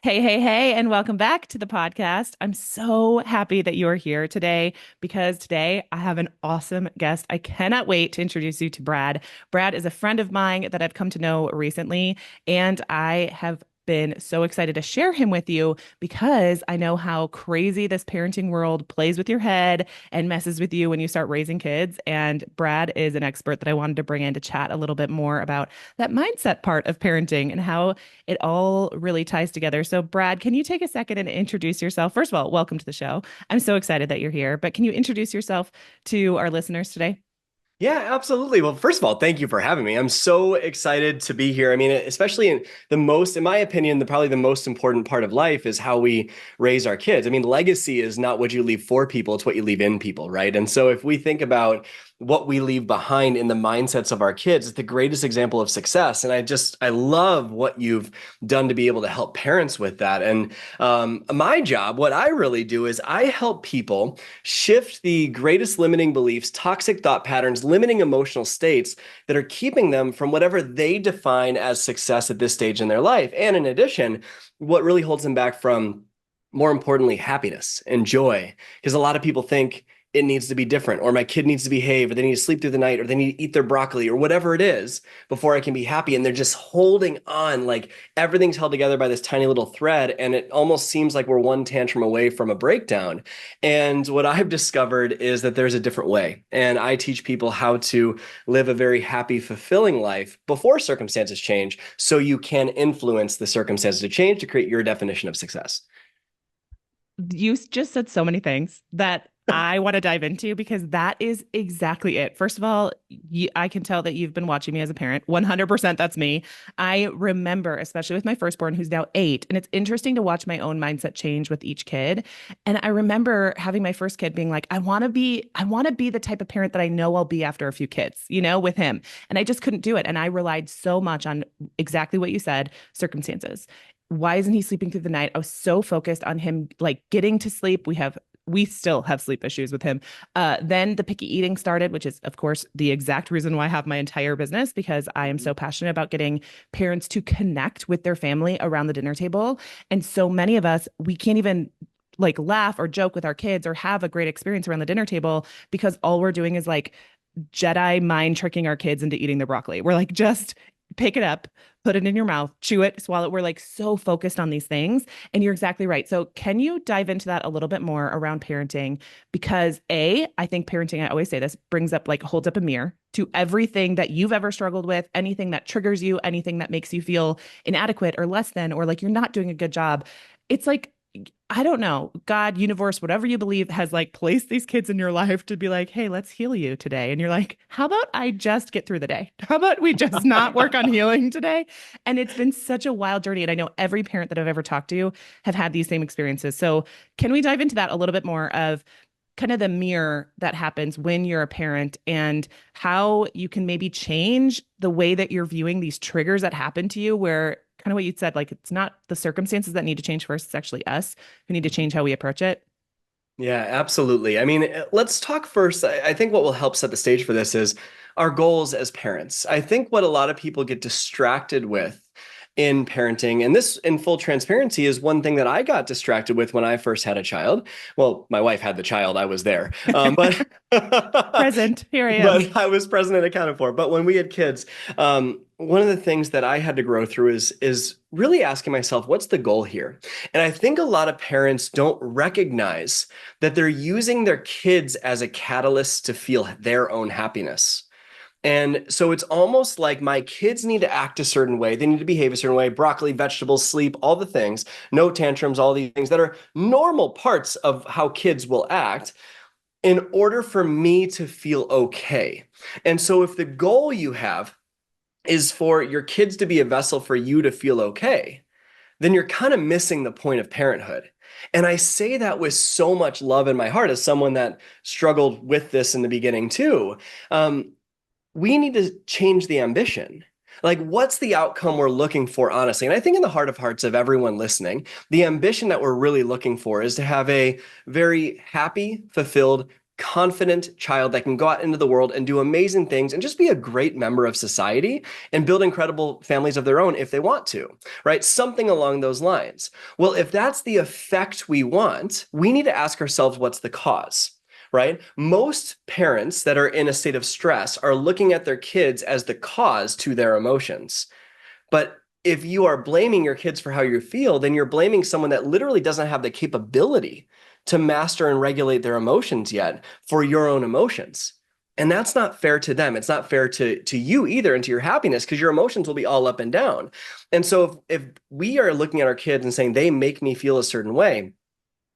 Hey, hey, hey, and welcome back to the podcast. I'm so happy that you are here today because today I have an awesome guest. I cannot wait to introduce you to Brad. Brad is a friend of mine that I've come to know recently, and I have been so excited to share him with you because I know how crazy this parenting world plays with your head and messes with you when you start raising kids. And Brad is an expert that I wanted to bring in to chat a little bit more about that mindset part of parenting and how it all really ties together. So, Brad, can you take a second and introduce yourself? First of all, welcome to the show. I'm so excited that you're here, but can you introduce yourself to our listeners today? Yeah, absolutely. Well, first of all, thank you for having me. I'm so excited to be here. I mean, especially in my opinion, probably the most important part of life is how we raise our kids. I mean, legacy is not what you leave for people, it's what you leave in people, right? And so if we think about what we leave behind in the mindsets of our kids, it's the greatest example of success. And I love what you've done to be able to help parents with that. And my job, what I really do is I help people shift the greatest limiting beliefs, toxic thought patterns, limiting emotional states that are keeping them from whatever they define as success at this stage in their life. And in addition, what really holds them back from, more importantly, happiness and joy. Because a lot of people think it needs to be different, or my kid needs to behave, or they need to sleep through the night, or they need to eat their broccoli, or whatever it is before I can be happy. And they're just holding on, like everything's held together by this tiny little thread. And it almost seems like we're one tantrum away from a breakdown. And what I've discovered is that there's a different way. And I teach people how to live a very happy, fulfilling life before circumstances change, so you can influence the circumstances to change to create your definition of success. You just said so many things that I want to dive into because that is exactly it. First of all, I can tell that you've been watching me as a parent. 100% that's me. I remember, especially with my firstborn, who's now 8, and it's interesting to watch my own mindset change with each kid. And I remember having my first kid being like, I want to be the type of parent that I know I'll be after a few kids, with him. And I just couldn't do it. And I relied so much on exactly what you said, circumstances. Why isn't he sleeping through the night? I was so focused on him like getting to sleep. We still have sleep issues with him. Then the picky eating started, which is, of course, the exact reason why I have my entire business, because I am so passionate about getting parents to connect with their family around the dinner table. And so many of us, we can't even like laugh or joke with our kids or have a great experience around the dinner table because all we're doing is like Jedi mind tricking our kids into eating the broccoli. We're like, just pick it up, put it in your mouth, chew it, swallow it. We're like so focused on these things. And you're exactly right. So, can you dive into that a little bit more around parenting? Because I think parenting, I always say this, brings up like holds up a mirror to everything that you've ever struggled with, anything that triggers you, anything that makes you feel inadequate or less than, or like you're not doing a good job. It's like, I don't know, God, universe, whatever you believe has like placed these kids in your life to be like, hey, let's heal you today. And you're like, how about I just get through the day? How about we just not work on healing today? And it's been such a wild journey. And I know every parent that I've ever talked to have had these same experiences. So can we dive into that a little bit more of kind of the mirror that happens when you're a parent and how you can maybe change the way that you're viewing these triggers that happen to you where kind of what you said, like it's not the circumstances that need to change first, it's actually us who need to change how we approach it. Yeah, absolutely. I mean, let's talk first. I think what will help set the stage for this is our goals as parents. I think what a lot of people get distracted with in parenting, and this in full transparency is one thing that I got distracted with when I first had a child. Well, my wife had the child, I was there. But Present, here I am. but I was present and accounted for. But when we had kids, one of the things that I had to grow through is really asking myself, what's the goal here? And I think a lot of parents don't recognize that they're using their kids as a catalyst to feel their own happiness. And so it's almost like my kids need to act a certain way. They need to behave a certain way, broccoli, vegetables, sleep, all the things, no tantrums, all these things that are normal parts of how kids will act in order for me to feel okay. And so if the goal you have is for your kids to be a vessel for you to feel okay, then you're kind of missing the point of parenthood. And I say that with so much love in my heart as someone that struggled with this in the beginning too. We need to change the ambition. Like, what's the outcome we're looking for, honestly? And I think in the heart of hearts of everyone listening, the ambition that we're really looking for is to have a very happy, fulfilled, confident child that can go out into the world and do amazing things and just be a great member of society and build incredible families of their own if they want to, right? Something along those lines. Well, if that's the effect we want, we need to ask ourselves what's the cause, right? Most parents that are in a state of stress are looking at their kids as the cause to their emotions. But if you are blaming your kids for how you feel, then you're blaming someone that literally doesn't have the capability to master and regulate their emotions yet for your own emotions. And that's not fair to them. It's not fair to you either and to your happiness because your emotions will be all up and down. And so if we are looking at our kids and saying they make me feel a certain way,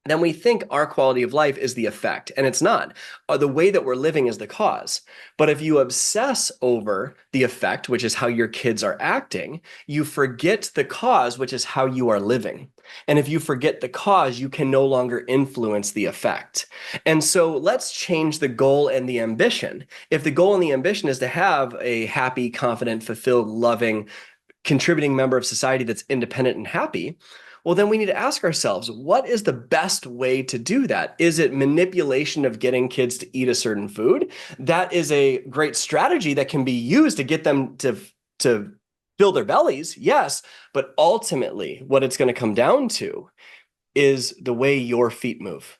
then we think our quality of life is the effect, and it's not. The way that we're living is the cause. But if you obsess over the effect, which is how your kids are acting, you forget the cause, which is how you are living. And if you forget the cause, you can no longer influence the effect. And so let's change the goal and the ambition. If the goal and the ambition is to have a happy, confident, fulfilled, loving, contributing member of society that's independent and happy, well, then we need to ask ourselves, what is the best way to do that? Is it manipulation of getting kids to eat a certain food? That is a great strategy that can be used to get them to fill their bellies, yes. But ultimately, what it's going to come down to is the way your feet move.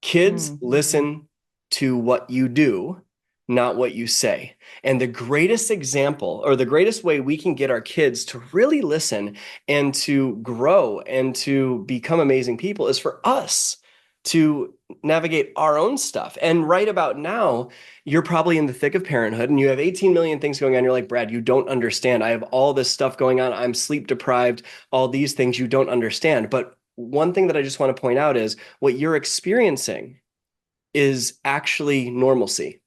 Kids Mm. listen to what you do, not what you say. And the greatest example or the greatest way we can get our kids to really listen and to grow and to become amazing people is for us to navigate our own stuff. And right about now, you're probably in the thick of parenthood and you have 18 million things going on. You're like, Brad, you don't understand. I have all this stuff going on. I'm sleep deprived, all these things you don't understand. But one thing that I just want to point out is what you're experiencing is actually normalcy.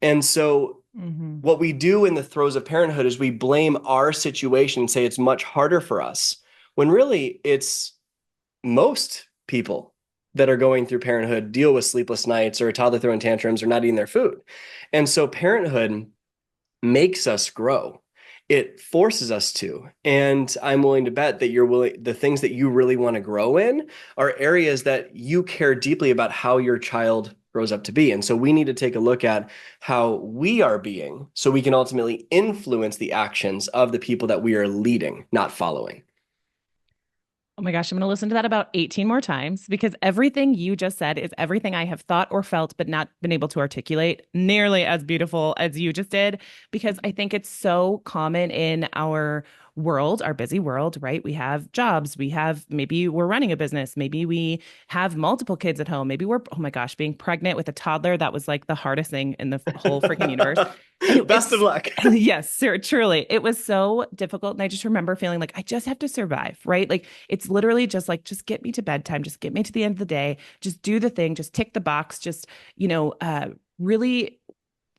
And so Hmm. what we do in the throes of parenthood is we blame our situation and say it's much harder for us, when really it's most people that are going through parenthood deal with sleepless nights or a toddler throwing tantrums or not eating their food. And so parenthood makes us grow. It forces us to. And I'm willing to bet that the things that you really want to grow in are areas that you care deeply about how your child grows up to be. And so we need to take a look at how we are being so we can ultimately influence the actions of the people that we are leading, not following. Oh my gosh, I'm going to listen to that about 18 more times because everything you just said is everything I have thought or felt, but not been able to articulate nearly as beautiful as you just did. Because I think it's so common in our world, our busy world, right? We have jobs, maybe we're running a business, maybe we have multiple kids at home, maybe oh my gosh, being pregnant with a toddler, that was like the hardest thing in the whole freaking universe. And Best of it's luck. yes, sir, truly. It was so difficult. And I just remember feeling like I just have to survive, right? Like it's literally just like, just get me to bedtime, just get me to the end of the day, just do the thing, just tick the box, just, really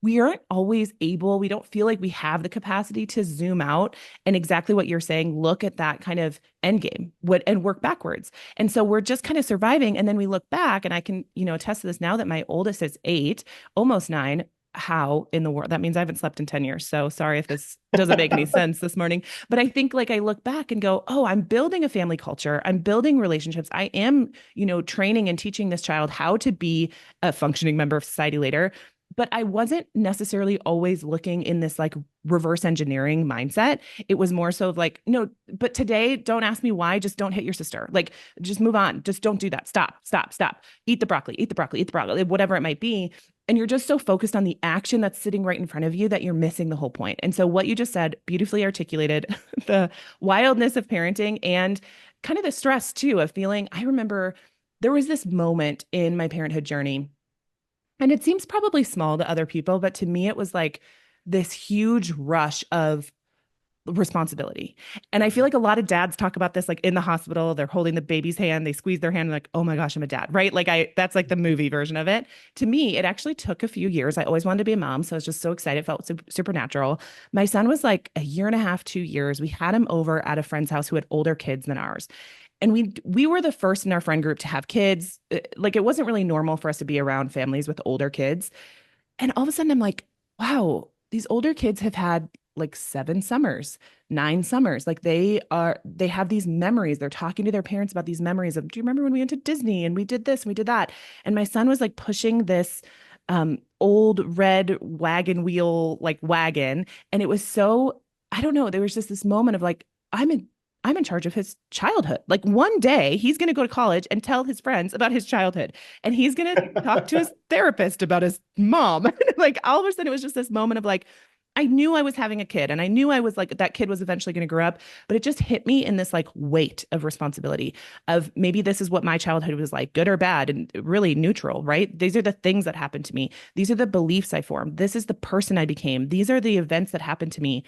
we aren't always able, we don't feel like we have the capacity to zoom out and exactly what you're saying, look at that kind of end game and work backwards. And so we're just kind of surviving. And then we look back and I can, attest to this now that my oldest is 8, almost 9. How in the world? That means I haven't slept in 10 years. So sorry if this doesn't make any sense this morning. But I think like I look back and go, oh, I'm building a family culture. I'm building relationships. I am, training and teaching this child how to be a functioning member of society later, but I wasn't necessarily always looking in this like reverse engineering mindset. It was more so of like, no, but today, don't ask me why. Just don't hit your sister. Like, just move on. Just don't do that. Stop, stop, stop. Eat the broccoli, eat the broccoli, eat the broccoli, whatever it might be. And you're just so focused on the action that's sitting right in front of you that you're missing the whole point. And so, what you just said beautifully articulated the wildness of parenting and kind of the stress too of feeling. I remember there was this moment in my parenthood journey and it seems probably small to other people, but to me, it was like this huge rush of responsibility. And I feel like a lot of dads talk about this like in the hospital, they're holding the baby's hand, they squeeze their hand, like, oh my gosh, I'm a dad, right? That's like the movie version of it. To me, it actually took a few years. I always wanted to be a mom. So I was just so excited, felt supernatural. My son was like a year and a half, 2 years. We had him over at a friend's house who had older kids than ours. And we were the first in our friend group to have kids. Like it wasn't really normal for us to be around families with older kids. And all of a sudden I'm like, wow, these older kids have had like 7 summers, 9 summers. Like they have these memories. They're talking to their parents about these memories of, do you remember when we went to Disney and we did this and we did that? And my son was like pushing this old red wagon wheel like wagon. And it was so, I don't know, there was just this moment of like, I'm in I'm in charge of his childhood. Like one day he's going to go to college and tell his friends about his childhood. And he's going to talk to his therapist about his mom. Like all of a sudden it was just this moment of like, I knew I was having a kid and I knew I was like, that kid was eventually going to grow up, but it just hit me in this like weight of responsibility of maybe this is what my childhood was like, good or bad and really neutral, right? These are the things that happened to me. These are the beliefs I formed. This is the person I became. These are the events that happened to me.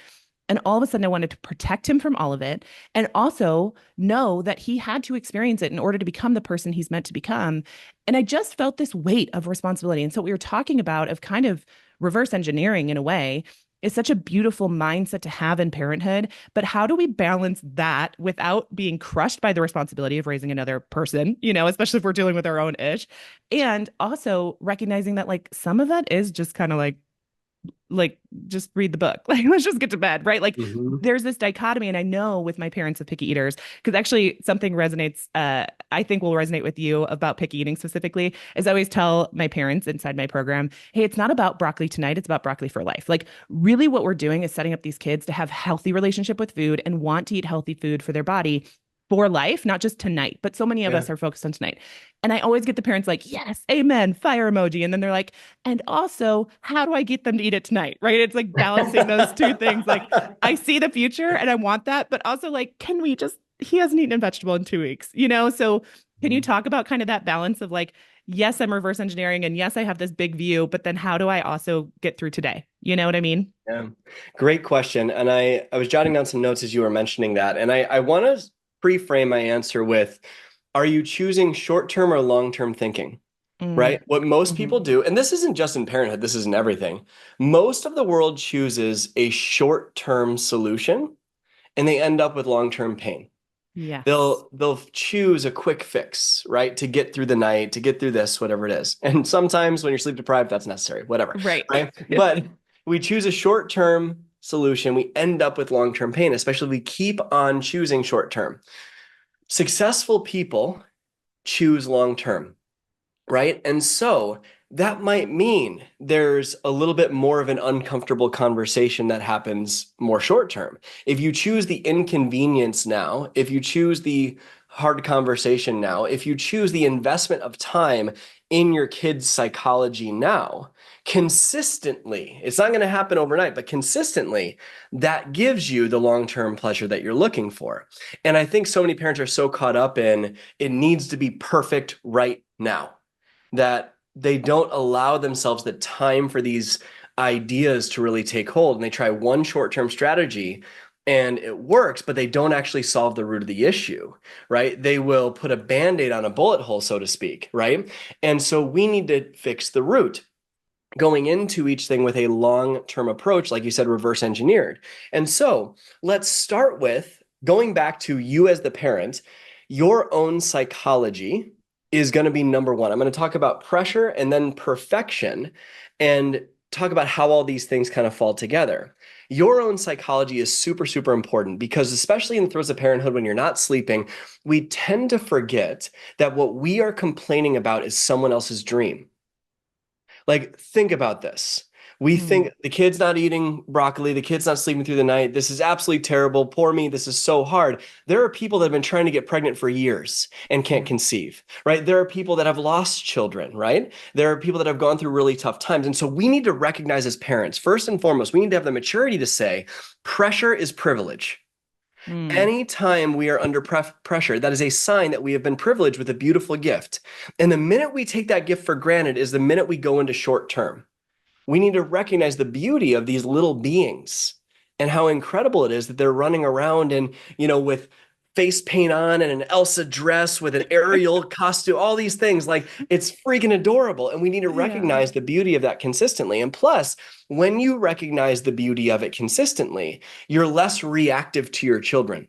And all of a sudden, I wanted to protect him from all of it and also know that he had to experience it in order to become the person he's meant to become. And I just felt this weight of responsibility. And so, what we were talking about of kind of reverse engineering in a way is such a beautiful mindset to have in parenthood. But how do we balance that without being crushed by the responsibility of raising another person, especially if we're dealing with our own ish, and also recognizing that like some of that is just kind of like just read the book. Like let's just get to bed, right? Like Mhm. there's this dichotomy. And I know with my parents of picky eaters, because actually something resonates, I think will resonate with you about picky eating specifically, is I always tell my parents inside my program, hey, it's not about broccoli tonight, it's about broccoli for life. Like really what we're doing is setting up these kids to have healthy relationship with food and want to eat healthy food for their body for life, not just tonight, but so many of Yeah. us are focused on tonight. And I always get the parents like, yes, amen, fire emoji. And then they're like, and also, how do I get them to eat it tonight? Right. It's like balancing those two things. Like, I see the future and I want that, but also, like, can we just, he hasn't eaten a vegetable in 2 weeks, So, can you talk about kind of that balance of like, yes, I'm reverse engineering and yes, I have this big view, but then how do I also get through today? You know what I mean? Yeah. Great question. And I was jotting down some notes as you were mentioning that. And I want to pre-frame my answer with, are you choosing short-term or long-term thinking? Mm, Right? What most hmm. people do, and this isn't just in parenthood, this is in everything. Most of the world chooses a short-term solution and they end up with long-term pain. Yes. They'll choose a quick fix, right? To get through the night, to get through this, whatever it is. And sometimes when you're sleep deprived, that's necessary, whatever, Right. right? But we choose a short-term solution, we end up with long-term pain, especially if we keep on choosing short-term. Successful people choose long-term, right? And so that might mean there's a little bit more of an uncomfortable conversation that happens more short term. If you choose the inconvenience now, if you choose the hard conversation now, if you choose the investment of time in your kid's psychology now, consistently, it's not going to happen overnight, but consistently, that gives you the long-term pleasure that you're looking for. And I think so many parents are so caught up in it needs to be perfect right now that they don't allow themselves the time for these ideas to really take hold. And they try one short-term strategy and it works, but they don't actually solve the root of the issue, right? They will put a band-aid on a bullet hole, so to speak, right? And so we need to fix the root going into each thing with a long-term approach, like you said, reverse engineered. And so let's start with going back to you as the parent, your own psychology is going to be number one. I'm going to talk about pressure and then perfection and talk about how all these things kind of fall together. Your own psychology is super, super important because, especially in the throes of parenthood, when you're not sleeping, we tend to forget that what we are complaining about is someone else's dream. Like, think about this. We Mm, think the kid's not eating broccoli, the kid's not sleeping through the night. This is absolutely terrible. Poor me. This is so hard. There are people that have been trying to get pregnant for years and can't yeah. conceive, right? There are people that have lost children, right? There are people that have gone through really tough times. And so we need to recognize as parents, first and foremost, we need to have the maturity to say pressure is privilege. Mm, Anytime we are under pressure, that is a sign that we have been privileged with a beautiful gift. And the minute we take that gift for granted is the minute we go into short term. We need to recognize the beauty of these little beings and how incredible it is that they're running around and, with face paint on and an Elsa dress with an Ariel costume, all these things. Like it's freaking adorable. And we need to yeah. recognize the beauty of that consistently. And plus, when you recognize the beauty of it consistently, you're less reactive to your children.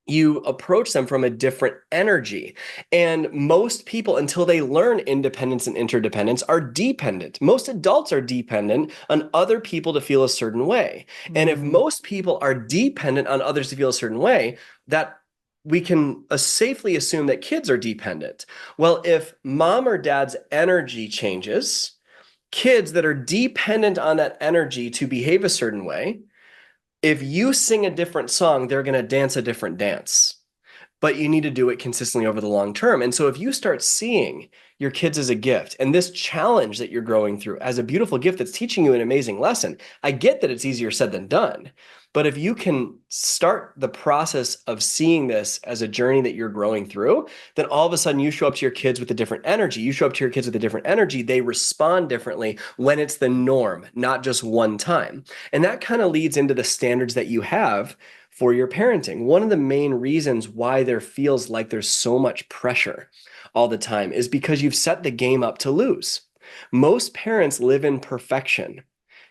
you approach them from a different energy. And most people, until they learn independence and interdependence, are dependent. Most adults are dependent on other people to feel a certain way. And if Mm. most people are dependent on others to feel a certain way, that we can safely assume that kids are dependent. Well, if mom or dad's energy changes, kids that are dependent on that energy to behave a certain way, if you sing a different song, they're going to dance a different dance, but you need to do it consistently over the long term. And so if you start seeing your kids as a gift and this challenge that you're growing through as a beautiful gift that's teaching you an amazing lesson, I get that it's easier said than done. But if you can start the process of seeing this as a journey that you're growing through, then all of a sudden you show up to your kids with a different energy. You show up to your kids with a different energy. They respond differently when it's the norm, not just one time. And that kind of leads into the standards that you have for your parenting. One of the main reasons why there feels like there's so much pressure all the time is because you've set the game up to lose. Most parents live in perfection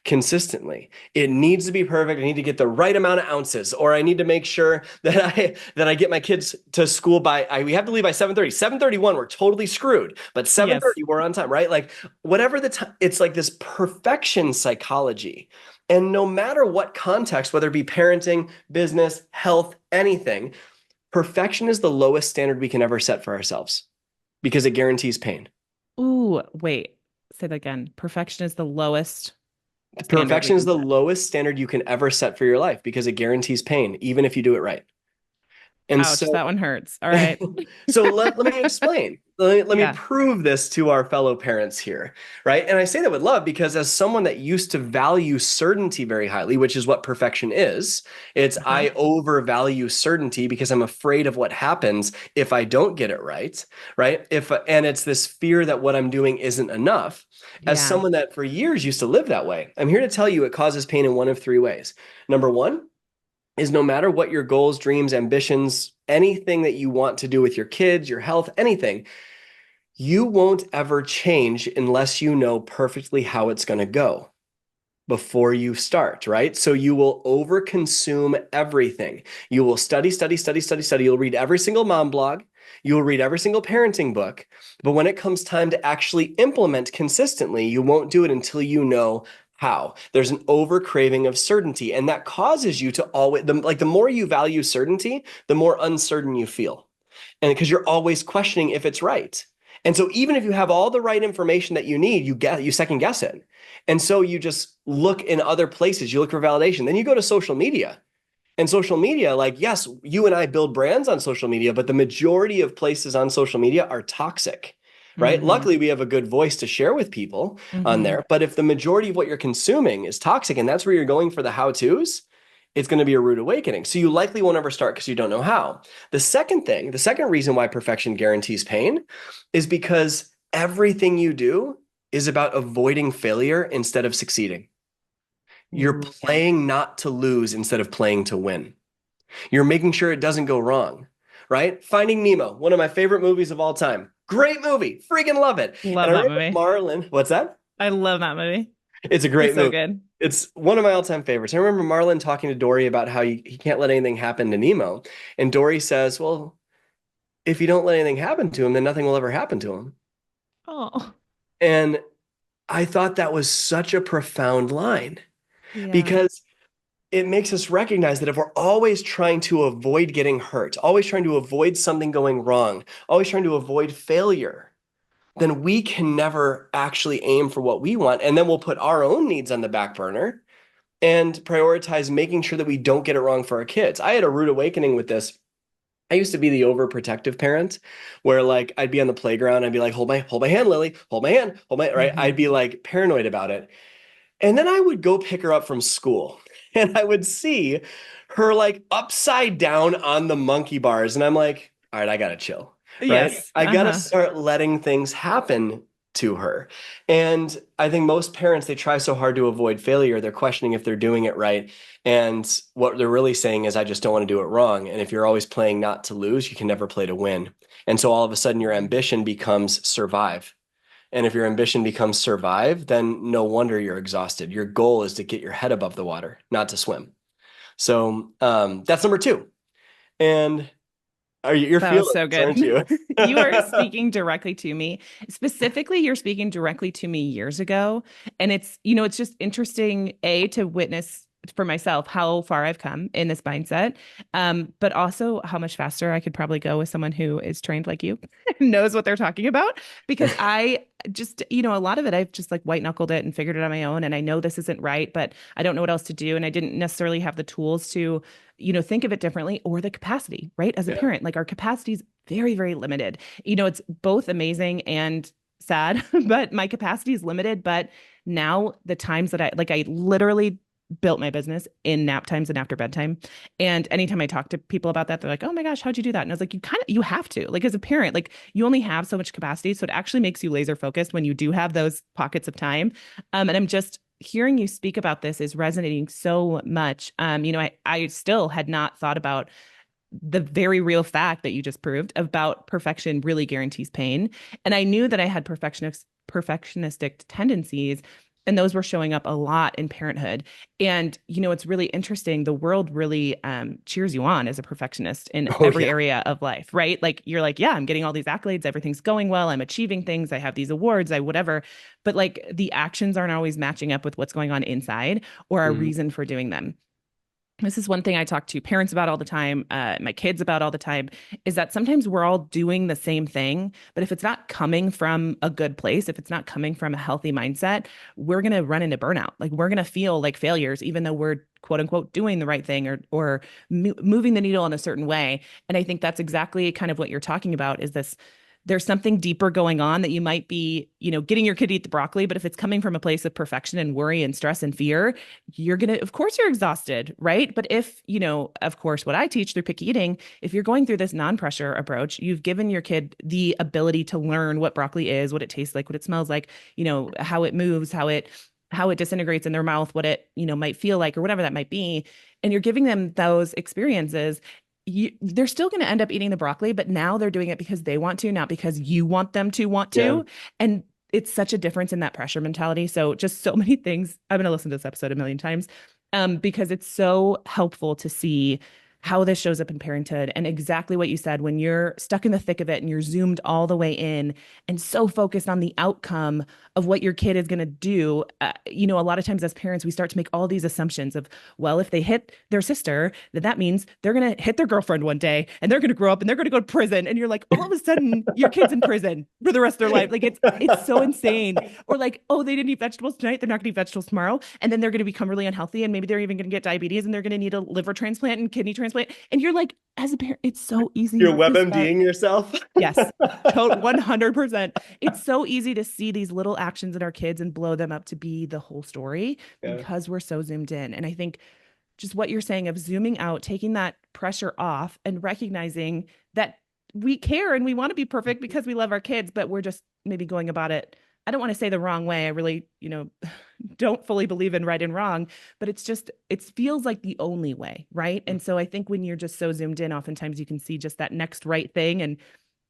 consistently. It needs to be perfect. I need to get the right amount of ounces, or I need to make sure that I get my kids to school we have to leave by 7:30. 7:31, we're totally screwed. But Yes. 7:30, we're on time, right? Like whatever the time, it's like this perfection psychology. And no matter what context, whether it be parenting, business, health, anything, perfection is the lowest standard we can ever set for ourselves because it guarantees pain. Ooh, wait. Say that again. Perfection is the lowest standard we Perfection is can the set. lowest standard you can ever set for your life because it guarantees pain, even if you do it right. And Ouch, so that one hurts. All right. let me explain. Let me Yeah. prove this to our fellow parents here, right? And I say that with love because as someone that used to value certainty very highly, which is what perfection is, it's Uh-huh. I overvalue certainty because I'm afraid of what happens if I don't get it right, right? If and it's this fear that what I'm doing isn't enough. As Yeah. someone that for years used to live that way, I'm here to tell you it causes pain in one of three ways. Number one, is no matter what your goals, dreams, ambitions, anything that you want to do with your kids, your health, anything, you won't ever change unless you know perfectly how it's going to go before you start, right? So you will overconsume everything. You will study, study, study, study, study. You'll read every single mom blog. You'll read every single parenting book. But when it comes time to actually implement consistently, you won't do it until you know how. There's an over craving of certainty, and that causes you to always, like the more you value certainty, the more uncertain you feel. And because you're always questioning if it's right. And so even if you have all the right information that you need, you second guess it. And so you just look in other places, you look for validation. Then you go to social media. And social media, like, yes, you and I build brands on social media, but the majority of places on social media are toxic, right? Mm-hmm. Luckily, we have a good voice to share with people on Mm-hmm. there. But if the majority of what you're consuming is toxic and that's where you're going for the how-tos, it's going to be a rude awakening. So you likely won't ever start because you don't know how. The second reason why perfection guarantees pain is because everything you do is about avoiding failure instead of succeeding. You're Ooh, yeah. playing not to lose instead of playing to win. You're making sure it doesn't go wrong, right? Finding Nemo, one of my favorite movies of all time. Great movie. Freaking love it. And Love I that remember movie. Marlon, what's that? I love that movie. It's a It's great so movie. good. It's one of my all-time favorites. I remember Marlon talking to Dory about how he can't let anything happen to Nemo. And Dory says, well, if you don't let anything happen to him, then nothing will ever happen to him. Oh, And I thought that was such a profound line yeah. because it makes us recognize that if we're always trying to avoid getting hurt, always trying to avoid something going wrong, always trying to avoid failure, then we can never actually aim for what we want. And then we'll put our own needs on the back burner and prioritize making sure that we don't get it wrong for our kids. I had a rude awakening with this. I used to be the overprotective parent where like I'd be on the playground, I'd be like, hold my hand, Lily, hold my hand, hold my right. Mm-hmm. I'd be like paranoid about it. And then I would go pick her up from school and I would see her like upside down on the monkey bars. And I'm like, all right, I gotta chill, right? Yes. I gotta Uh-huh. start letting things happen to her. And I think most parents, they try so hard to avoid failure. They're questioning if they're doing it right. And what they're really saying is, I just don't want to do it wrong. And if you're always playing not to lose, you can never play to win. And so all of a sudden, your ambition becomes survive. And if your ambition becomes survive, then no wonder you're exhausted. Your goal is to get your head above the water, not to swim. So that's number two. And you're That was feeling so this, good. aren't you? You are speaking directly to me. Specifically, you're speaking directly to me years ago. And it's just interesting, to witness for myself how far I've come in this mindset, but also how much faster I could probably go with someone who is trained like you, knows what they're talking about. Because I just, a lot of it, I've just like white knuckled it and figured it on my own. And I know this isn't right, but I don't know what else to do. And I didn't necessarily have the tools to think of it differently or the capacity, right? As a Yeah. parent, like our capacity is very, very limited. It's both amazing and sad, but my capacity is limited. But now the times that I literally built my business in nap times and after bedtime. And anytime I talk to people about that, they're like, oh my gosh, how'd you do that? And I was like, you have to, like, as a parent, like you only have so much capacity. So it actually makes you laser focused when you do have those pockets of time. And I'm just hearing you speak about this is resonating so much. I still had not thought about the very real fact that you just proved about perfection really guarantees pain. And I knew that I had perfectionistic tendencies, and those were showing up a lot in parenthood. And it's really interesting. The world really cheers you on as a perfectionist in Oh every yeah. area of life, right? Like you're like, yeah, I'm getting all these accolades, everything's going well, I'm achieving things, I have these awards, I whatever. But like the actions aren't always matching up with what's going on inside or our Mhm. reason for doing them. This is one thing I talk to parents about all the time, my kids about all the time, is that sometimes we're all doing the same thing, but if it's not coming from a good place, if it's not coming from a healthy mindset, we're going to run into burnout. Like we're going to feel like failures, even though we're quote unquote doing the right thing or moving the needle in a certain way. And I think that's exactly kind of what you're talking about is this there's something deeper going on that you might be, getting your kid to eat the broccoli, but if it's coming from a place of perfection and worry and stress and fear, of course, you're exhausted, right? But if, of course, what I teach through picky eating, if you're going through this non pressure approach, you've given your kid the ability to learn what broccoli is, what it tastes like, what it smells like, how it moves, how it disintegrates in their mouth, what it, might feel like, or whatever that might be. And you're giving them those experiences. They're still going to end up eating the broccoli, but now they're doing it because they want to, not because you want them to want Yeah. to. And it's such a difference in that pressure mentality. So just so many things. I'm going to listen to this episode a million times, because it's so helpful to see how this shows up in parenthood and exactly what you said when you're stuck in the thick of it and you're zoomed all the way in and so focused on the outcome of what your kid is going to do. A lot of times as parents, we start to make all these assumptions of, well, if they hit their sister, then that means they're going to hit their girlfriend one day and they're going to grow up and they're going to go to prison. And you're like, all of a sudden, your kid's in prison for the rest of their life. Like it's so insane. Or like, oh, they didn't eat vegetables tonight. They're not going to eat vegetables tomorrow. And then they're going to become really unhealthy. And maybe they're even going to get diabetes and they're going to need a liver transplant and kidney transplant. And you're like, as a parent, it's so You're easy to start. WebMDing yourself. Yes, 100%. It's so easy to see these little actions in our kids and blow them up to be the whole story Yeah. because we're so zoomed in. And I think just what you're saying of zooming out, taking that pressure off and recognizing that we care and we want to be perfect because we love our kids, but we're just maybe going about it. I don't want to say the wrong way. I really, don't fully believe in right and wrong, but it feels like the only way, right? And so I think when you're just so zoomed in, oftentimes you can see just that next right thing. And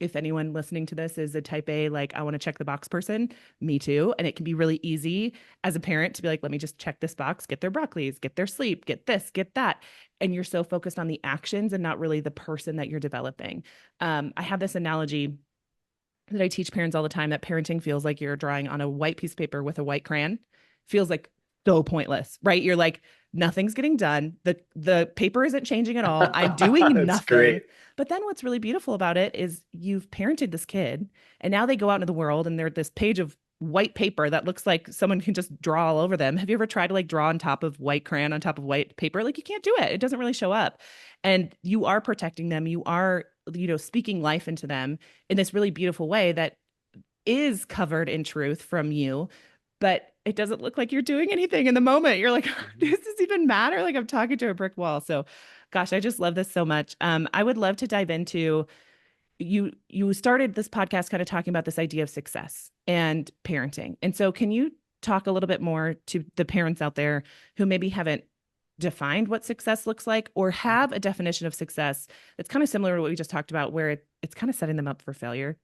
if anyone listening to this is a type A, like I want to check the box person, me too. And it can be really easy as a parent to be like, let me just check this box, get their broccolis, get their sleep, get this, get that. And you're so focused on the actions and not really the person that you're developing. I have this analogy that I teach parents all the time that parenting feels like you're drawing on a white piece of paper with a white crayon. Feels like so pointless, right? You're like, nothing's getting done. The paper isn't changing at all. I'm doing That's nothing. great. But then what's really beautiful about it is you've parented this kid and now they go out into the world and they're this page of white paper that looks like someone can just draw all over them. Have you ever tried to like draw on top of white crayon on top of white paper? Like you can't do it. It doesn't really show up. And you are protecting them. You are, speaking life into them in this really beautiful way that is covered in truth from you, but it doesn't look like you're doing anything in the moment. You're like, Mhm. does this even matter? Like I'm talking to a brick wall. So, gosh, I just love this so much. I would love to dive into you started this podcast kind of talking about this idea of success and parenting. And so can you talk a little bit more to the parents out there who maybe haven't defined what success looks like or have a definition of success that's kind of similar to what we just talked about where it's kind of setting them up for failure?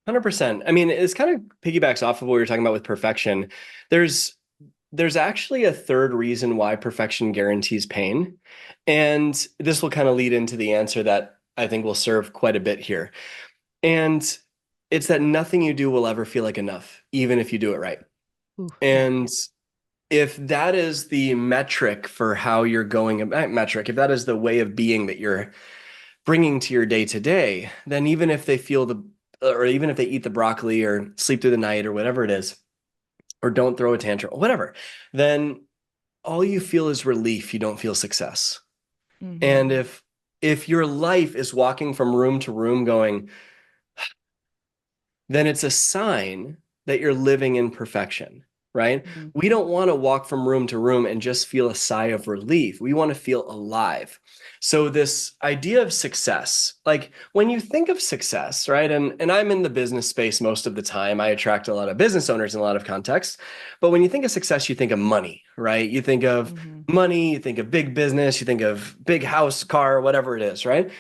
100%. I mean, it's kind of piggybacks off of what we were talking about with perfection. There's there's actually a third reason why perfection guarantees pain. And this will kind of lead into the answer that I think will serve quite a bit here. And it's that nothing you do will ever feel like enough, even if you do it right. Ooh, yeah. And if that is the metric for how you're going about metric, if that is the way of being that you're bringing to your day to day, then even if they feel the, or even if they eat the broccoli or sleep through the night or whatever it is, or don't throw a tantrum, or whatever, then all you feel is relief. You don't feel success. And Hmm. if your life is walking from room to room going, then it's a sign that you're living in perfection, right? Hmm. We don't want to walk from room to room and just feel a sigh of relief. We want to feel alive. So this idea of success, like when you think of success, right? And I'm in the business space most of the time. I attract a lot of business owners in a lot of contexts. But when you think of success, you think of money, right? You think of Hmm. money, you think of big business, you think of big house, car, whatever it is, right?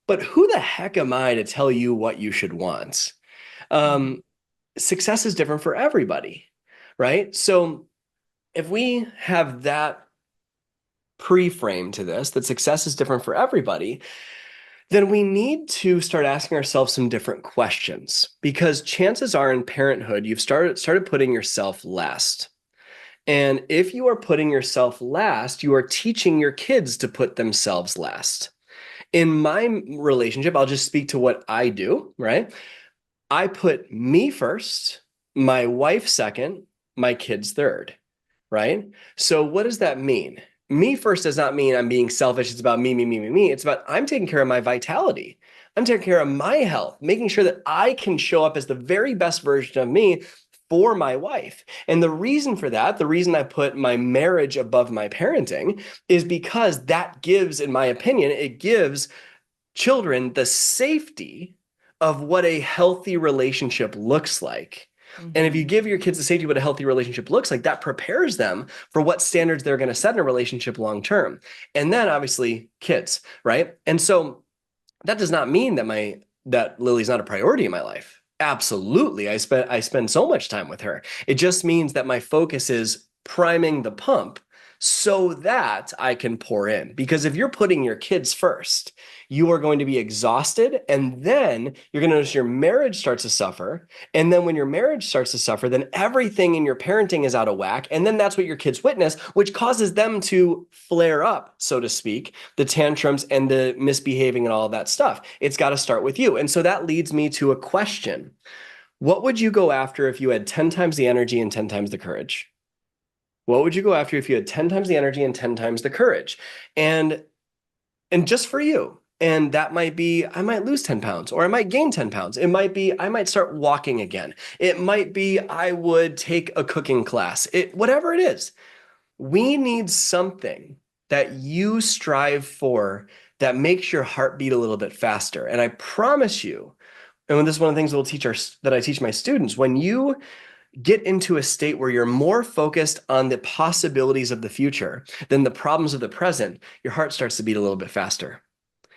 But who the heck am I to tell you what you should want? Hmm. Um, Success is different for everybody, right? So if we have that pre-frame to this, that success is different for everybody, then we need to start asking ourselves some different questions because chances are in parenthood, you've started putting yourself last. And if you are putting yourself last, you are teaching your kids to put themselves last. In my relationship, I'll just speak to what I do, right? I put me first, my wife second, my kids third, right? So what does that mean? Me first does not mean I'm being selfish. It's about me, me, me, me, me. It's about I'm taking care of my vitality. I'm taking care of my health, making sure that I can show up as the very best version of me for my wife. And the reason for that, the reason I put my marriage above my parenting is because that gives, in my opinion, it gives children the safety of what a healthy relationship looks like. And if you Hmm. give your kids the safety of what a healthy relationship looks like, that prepares them for what standards they're going to set in a relationship long term. And then obviously kids, right? And so that does not mean that Lily's not a priority in my life. Absolutely. I spend so much time with her. It just means that my focus is priming the pump so that I can pour in. Because if you're putting your kids first, you are going to be exhausted and then you're going to notice your marriage starts to suffer. And then when your marriage starts to suffer, then everything in your parenting is out of whack. And then that's what your kids witness, which causes them to flare up, so to speak, the tantrums and the misbehaving and all of that stuff. It's got to start with you. And so that leads me to a question. What would you go after if you had 10 times the energy and 10 times the courage? What would you go after if you had 10 times the energy and 10 times the courage? And and just for you. And that might be, I might lose 10 pounds or I might gain 10 pounds. It might be, I might start walking again. It might be, I would take a cooking class. Whatever it is, we need something that you strive for that makes your heart beat a little bit faster. And I promise you, and this is one of the things that I teach my students, when you get into a state where you're more focused on the possibilities of the future than the problems of the present, your heart starts to beat a little bit faster.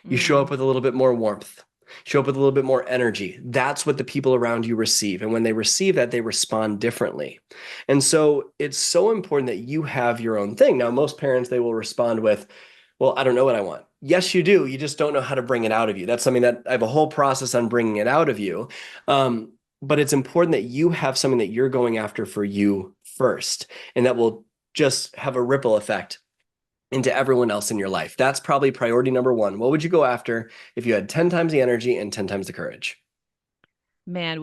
You show up Hmm. with a little bit more warmth, show up with a little bit more energy. That's what the people around you receive. And when they receive that, they respond differently. And so it's so important that you have your own thing. Now, most parents, they will respond with, well, I don't know what I want. Yes, you do. You just don't know how to bring it out of you. That's something that I have a whole process on bringing it out of you. But it's important that you have something that you're going after for you first, and that will just have a ripple effect into everyone else in your life. That's probably priority number one. What would you go after if you had 10 times the energy and 10 times the courage? Man,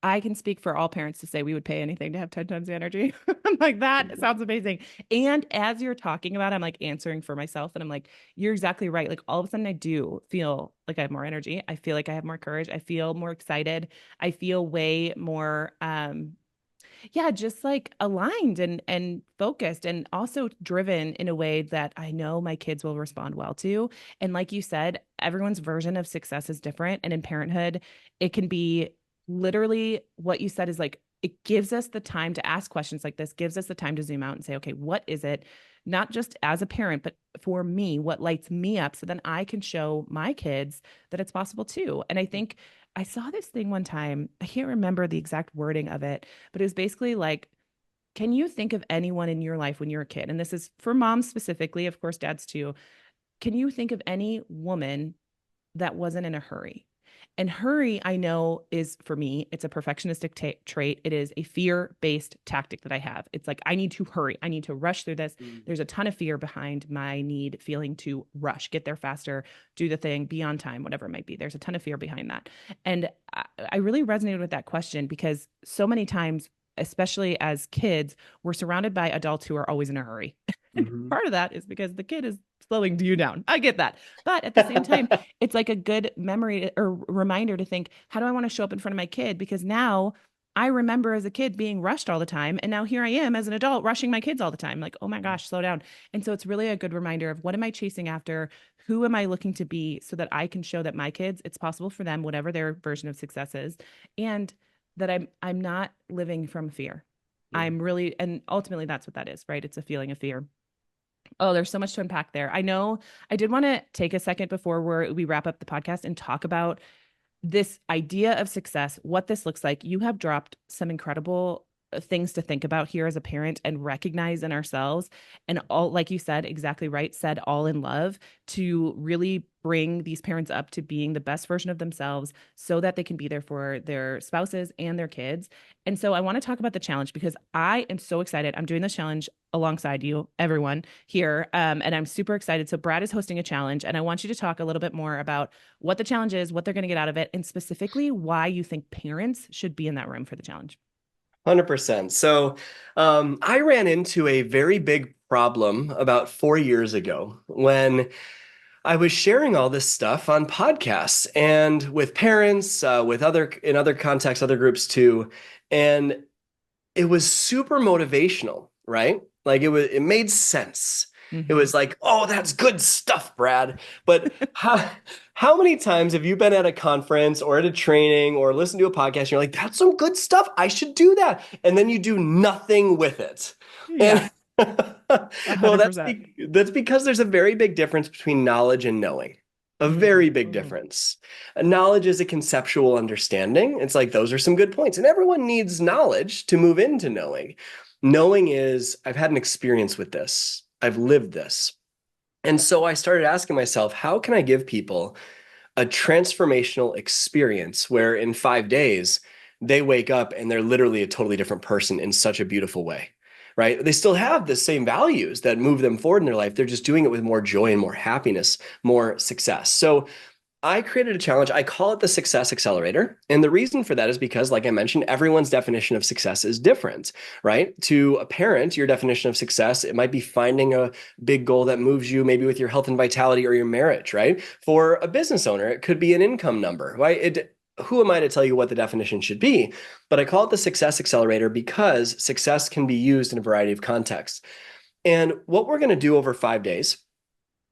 I can speak for all parents to say we would pay anything to have 10 times the energy. I'm like, that sounds amazing. And as you're talking about it, I'm like answering for myself. And I'm like, you're exactly right. Like all of a sudden I do feel like I have more energy. I feel like I have more courage. I feel more excited. I feel way more yeah, just like aligned and focused and also driven in a way that I know my kids will respond well to. And like you said, everyone's version of success is different. And in parenthood, it can be literally what you said is like, it gives us the time to ask questions like this, gives us the time to zoom out and say, okay, what is it? Not just as a parent, but for me, what lights me up so then I can show my kids that it's possible too. And I think I saw this thing one time. I can't remember the exact wording of it, but it was basically like Can you think of anyone in your life when you're a kid? And this is for moms specifically, of course, dads too. Can you think of any woman that wasn't in a hurry? And hurry, I know, is for me, it's a perfectionistic trait. It is a fear based tactic that I have. It's like, I need to hurry. I need to rush through this. There's a ton of fear behind my need, feeling to rush, get there faster, do the thing, be on time, whatever it might be. There's a ton of fear behind that. And I really resonated with that question because so many times, especially as kids, we're surrounded by adults who are always in a hurry. And Mhm. part of that is because the kid is slowing you down. I get that. But at the same time, it's like a good memory or reminder to think, how do I want to show up in front of my kid? Because now I remember as a kid being rushed all the time. And now here I am as an adult rushing my kids all the time. Like, oh my gosh, slow down. And so it's really a good reminder of what am I chasing after? Who am I looking to be so that I can show that my kids, it's possible for them, whatever their version of success is, and that I'm not living from fear. I'm really, and ultimately that's what that is, right? It's a feeling of fear. Oh, there's so much to unpack there. I know I did want to take a second before we wrap up the podcast and talk about this idea of success, what this looks like. You have dropped some incredible things to think about here as a parent and recognize in ourselves. And all, like you said, exactly right, said all in love to really bring these parents up to being the best version of themselves so that they can be there for their spouses and their kids. And so I want to talk about the challenge because I am so excited. I'm doing this challenge alongside you, everyone here. And I'm super excited. So Brad is hosting a challenge, and I want you to talk a little bit more about what the challenge is, what they're going to get out of it, and specifically why you think parents should be in that room for the challenge. 100%. So I ran into a very big problem about 4 years ago when I was sharing all this stuff on podcasts and with parents, with other in other contexts, other groups too. And it was super motivational, right? Like it made sense. It Mm-hmm. was like, oh, that's good stuff, Brad. But how many times have you been at a conference or at a training or listened to a podcast and you're like, that's some good stuff. I should do that. And then you do nothing with it. Yeah, And a well, hundred percent. that's because there's a very big difference between knowledge and knowing. A very big Mm-hmm. difference. Knowledge is a conceptual understanding. It's like those are some good points. And everyone needs knowledge to move into knowing. Knowing is, I've had an experience with this, I've lived this. And so I started asking myself, how can I give people a transformational experience where in 5 days they wake up and they're literally a totally different person in such a beautiful way, right? They still have the same values that move them forward in their life. They're just doing it with more joy and more happiness, more success. So I created a challenge. I call it the Success Accelerator. And the reason for that is because, like I mentioned, everyone's definition of success is different, right? To a parent, your definition of success, it might be finding a big goal that moves you, maybe with your health and vitality or your marriage, right? For a business owner, it could be an income number, right? Who am I to tell you what the definition should be? But I call it the Success Accelerator because success can be used in a variety of contexts. And what we're going to do over 5 days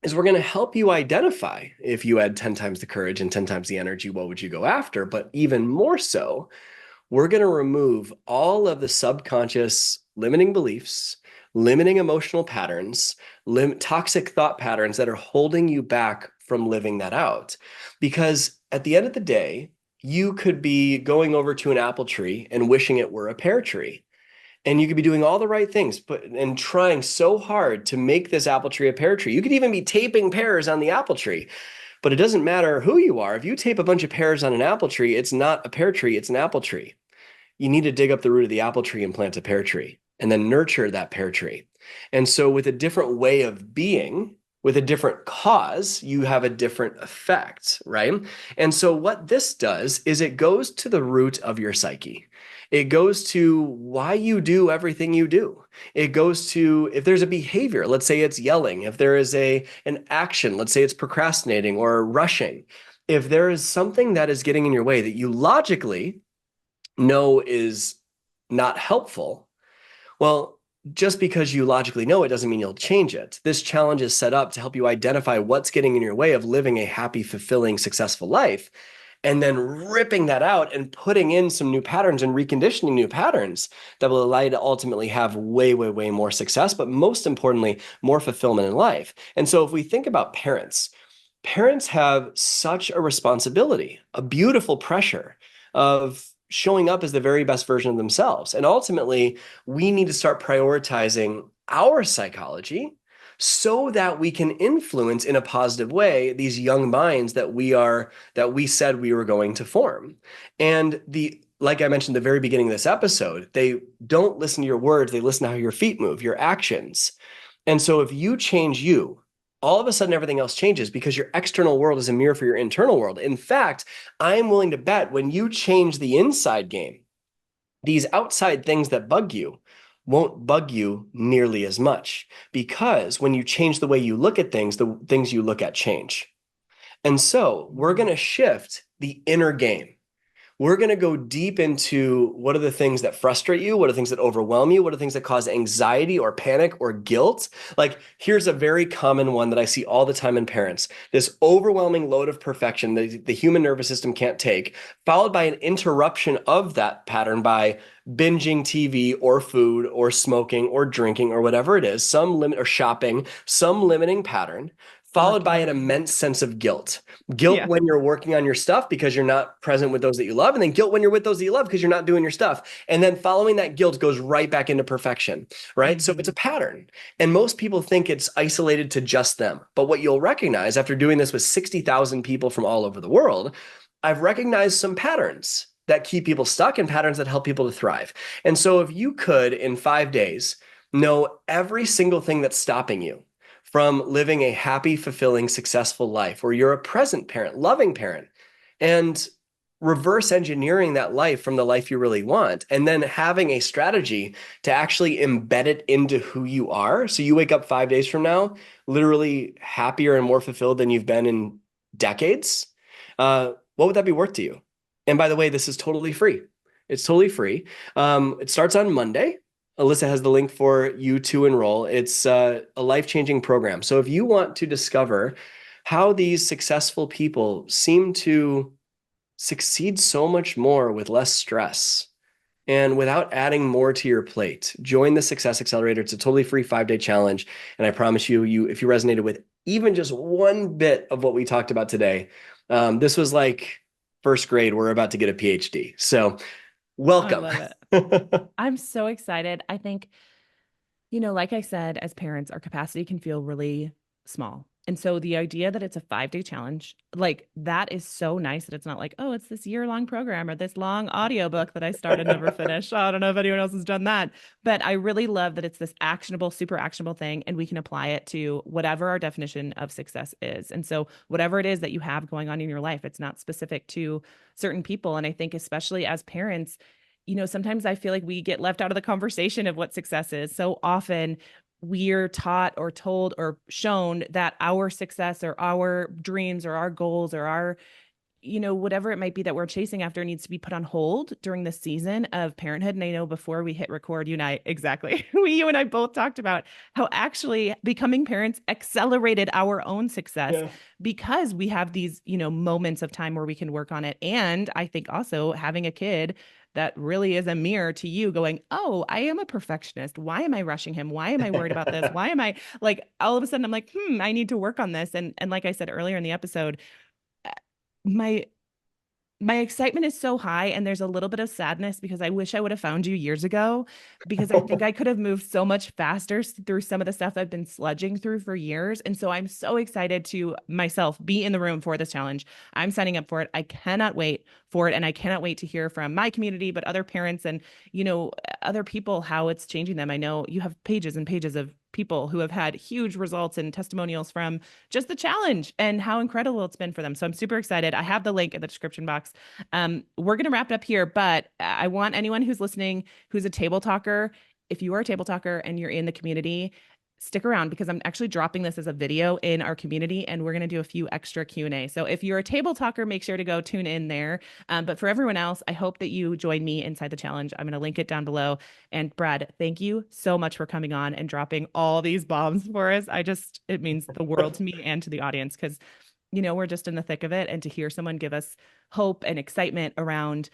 is we're going to help you identify if you had 10 times the courage and 10 times the energy, what would you go after? But even more so, we're going to remove all of the subconscious limiting beliefs, limiting emotional patterns, toxic thought patterns that are holding you back from living that out. Because at the end of the day, you could be going over to an apple tree and wishing it were a pear tree, and you could be doing all the right things but and trying so hard to make this apple tree a pear tree. You could even be taping pears on the apple tree, but it doesn't matter who you are. If you tape a bunch of pears on an apple tree, it's not a pear tree, it's an apple tree. You need to dig up the root of the apple tree and plant a pear tree and then nurture that pear tree. And so with a different way of being, with a different cause, you have a different effect, right? And so what this does is it goes to the root of your psyche. It goes to why you do everything you do. It goes to if there's a behavior, let's say it's yelling, if there is an action, let's say it's procrastinating or rushing. If there is something that is getting in your way that you logically know is not helpful, well, just because you logically know it doesn't mean you'll change it. This challenge is set up to help you identify what's getting in your way of living a happy, fulfilling, successful life, and then ripping that out and putting in some new patterns and reconditioning new patterns that will allow you to ultimately have way, way, way more success, but most importantly, more fulfillment in life. And so if we think about parents, parents have such a responsibility, a beautiful pressure of showing up as the very best version of themselves. And ultimately, we need to start prioritizing our psychology so that we can influence in a positive way these young minds that we said we were going to form. And the like I mentioned at the very beginning of this episode, they don't listen to your words, they listen to how your feet move, your actions. And so if you change you, all of a sudden everything else changes because your external world is a mirror for your internal world. In fact, I am willing to bet when you change the inside game, these outside things that bug you won't bug you nearly as much because when you change the way you look at things, the things you look at change. And so we're going to shift the inner game. We're going to go deep into what are the things that frustrate you? What are the things that overwhelm you? What are the things that cause anxiety or panic or guilt? Like, here's a very common one that I see all the time in parents, this overwhelming load of perfection that the human nervous system can't take, followed by an interruption of that pattern by binging TV or food or smoking or drinking or whatever it is, some limit or shopping, some limiting pattern, followed by an Working. immense sense of guilt. Guilt Yeah. when you're working on your stuff because you're not present with those that you love, and then guilt when you're with those that you love because you're not doing your stuff. And then following that guilt goes right back into perfection, right? So it's Mm-hmm. a pattern. And most people think it's isolated to just them. But what you'll recognize after doing this with 60,000 people from all over the world, I've recognized some patterns that keep people stuck and patterns that help people to thrive. And so if you could, in 5 days, know every single thing that's stopping you from living a happy, fulfilling, successful life where you're a present parent, loving parent, and reverse engineering that life from the life you really want, and then having a strategy to actually embed it into who you are. So you wake up 5 days from now, literally happier and more fulfilled than you've been in decades. What would that be worth to you? And by the way, this is totally free. It's totally free. It starts on Monday. Alyssa has the link for you to enroll. It's a life-changing program. So if you want to discover how these successful people seem to succeed so much more with less stress and without adding more to your plate, join the Success Accelerator. It's a totally free 5 day challenge. And I promise you, if you resonated with even just one bit of what we talked about today, this was like first grade. We're about to get a PhD. So I welcome. love it. I'm so excited. I think, like I said, as parents, our capacity can feel really small. And so the idea that it's a 5 day challenge, like that is so nice that it's not like, oh, it's this year-long program or this long audiobook that I started, never finished. Oh, I don't know if anyone else has done that. But I really love that it's this actionable, super actionable thing, and we can apply it to whatever our definition of success is. And so whatever it is that you have going on in your life, it's not specific to certain people. And I think especially as parents, sometimes I feel like we get left out of the conversation of what success is. So often we're taught or told or shown that our success or our dreams or our goals or our whatever it might be that we're chasing after needs to be put on hold during the season of parenthood. And I know before we hit record, you and I both talked about how actually becoming parents accelerated our own success Yeah. because we have these, moments of time where we can work on it. And I think also having a kid that really is a mirror to you going, oh, I am a perfectionist. Why am I rushing him? Why am I worried about this? Why am I like all of a sudden I'm like, I need to work on this. And like I said earlier in the episode, my my excitement is so high and there's a little bit of sadness because I wish I would have found you years ago because I think I could have moved so much faster through some of the stuff I've been sludging through for years. And so I'm so excited to myself be in the room for this challenge. I'm signing up for it. I cannot wait for it. And I cannot wait to hear from my community, but other parents and, other people, how it's changing them. I know you have pages and pages of people who have had huge results and testimonials from just the challenge and how incredible it's been for them. So I'm super excited. I have the link in the description box. We're going to wrap it up here, but I want anyone who's listening who's a table talker, if you are a table talker and you're in the community, stick around because I'm actually dropping this as a video in our community and we're going to do a few extra Q&A. So if you're a table talker, make sure to go tune in there. But for everyone else, I hope that you join me inside the challenge. I'm going to link it down below. And Brad, thank you so much for coming on and dropping all these bombs for us. It means the world to me and to the audience because, we're just in the thick of it. And to hear someone give us hope and excitement around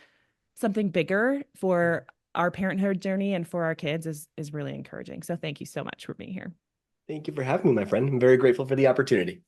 something bigger for our parenthood journey and for our kids is really encouraging. So thank you so much for being here. Thank you for having me, my friend. I'm very grateful for the opportunity.